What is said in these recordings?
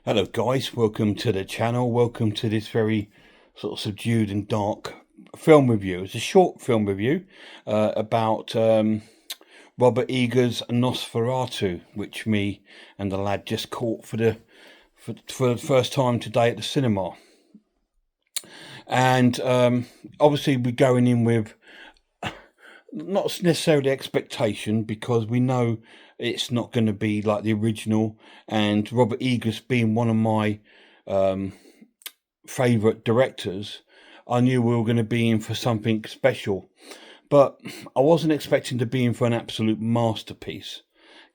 Hello guys, welcome to the channel. Welcome to this very sort of subdued and dark film review. It's a short film review about Robert Eggers Nosferatu, which me and the lad just caught for the first time today at the cinema. And obviously we're going in with not necessarily expectation, because we know it's not going to be like the original, and Robert Eggers being one of my favourite directors, I knew we were going to be in for something special. But I wasn't expecting to be in for an absolute masterpiece,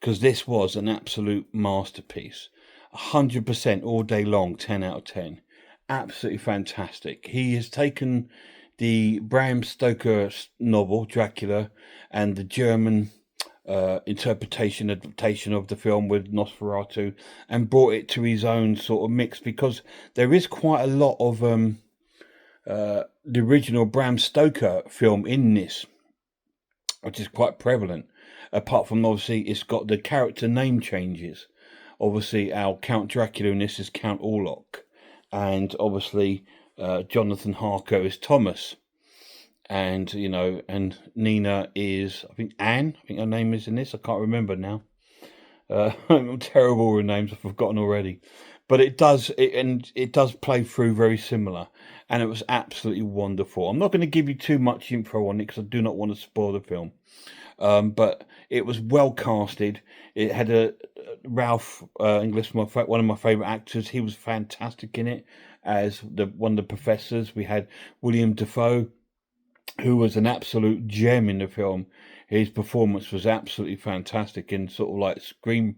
because this was an absolute masterpiece. 100% all day long, 10 out of 10. Absolutely fantastic. He has taken the Bram Stoker novel Dracula and the German adaptation of the film with Nosferatu and brought it to his own sort of mix, because there is quite a lot of the original Bram Stoker film in this, which is quite prevalent. Apart from, obviously, it's got the character name changes. Obviously, our Count Dracula in this is Count Orlok, and obviously Jonathan Harker is Thomas, and and Nina is, I think, Anne. I think her name is in this. I can't remember now. I'm terrible with names. I've forgotten already. But it does play through very similar, and it was absolutely wonderful. I'm not going to give you too much info on it because I do not want to spoil the film. But it was well casted. It had a Ralph Inglis, one of my favourite actors. He was fantastic in it as one of the professors. We had William Dafoe, who was an absolute gem in the film. His performance was absolutely fantastic, and sort of like screen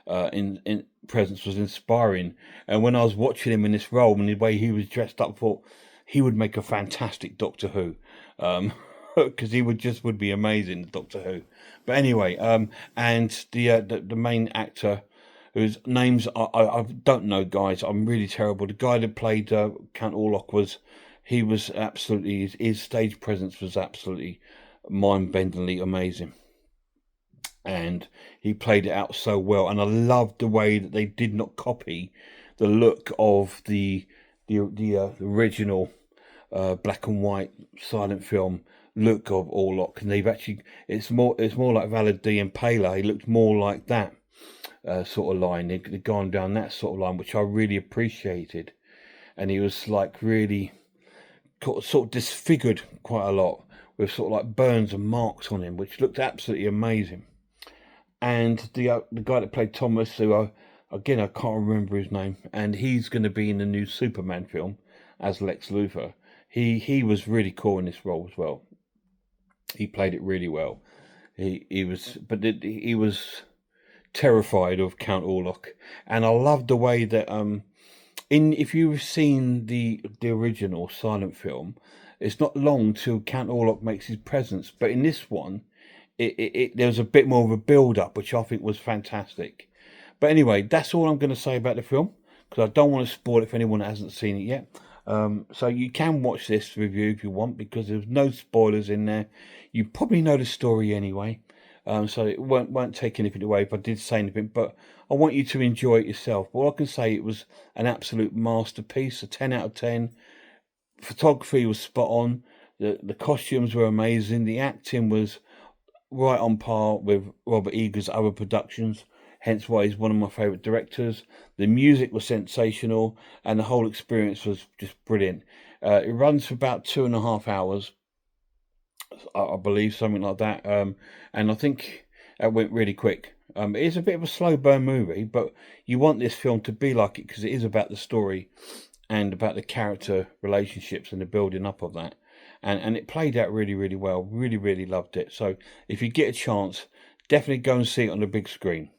in presence was inspiring. And when I was watching him in this role and the way he was dressed up, I thought he would make a fantastic Doctor Who. Because he would be amazing, Doctor Who. But anyway, and the main actor, whose names I don't know, guys. I'm really terrible. The guy that played Count Orlok he was absolutely, his stage presence was absolutely mind-bendingly amazing, and he played it out so well. And I loved the way that they did not copy the look of the original black and white silent film look of Orlok, and they've actually it's more like Valad the Impaler. He looked more like that sort of line. They've gone down that sort of line, which I really appreciated. And he was like really sort of disfigured quite a lot, with sort of like burns and marks on him, which looked absolutely amazing. And the guy that played Thomas, who again I can't remember his name, and he's going to be in the new Superman film as Lex Luthor. He was really cool in this role as well. He played it really well. He was terrified of Count Orlok, and I loved the way that if you've seen the original silent film, it's not long till Count Orlok makes his presence. But in this one, there was a bit more of a build-up, which I think was fantastic. But anyway, that's all I'm going to say about the film, because I don't want to spoil it for anyone that hasn't seen it yet. So you can watch this review if you want, because there's no spoilers in there. You probably know the story anyway. So it won't take anything away if I did say anything, but I want you to enjoy it yourself. All I can say, it was an absolute masterpiece, a 10 out of 10. Photography was spot on. The costumes were amazing. The acting was right on par with Robert Eggers' other productions, hence why he's one of my favourite directors. The music was sensational, and the whole experience was just brilliant. It runs for about 2.5 hours. I believe, something like that, and I think it went really quick. It is a bit of a slow burn movie, but you want this film to be like it, because it is about the story and about the character relationships and the building up of that, and it played out really, really well. Really, really loved it. So if you get a chance, definitely go and see it on the big screen.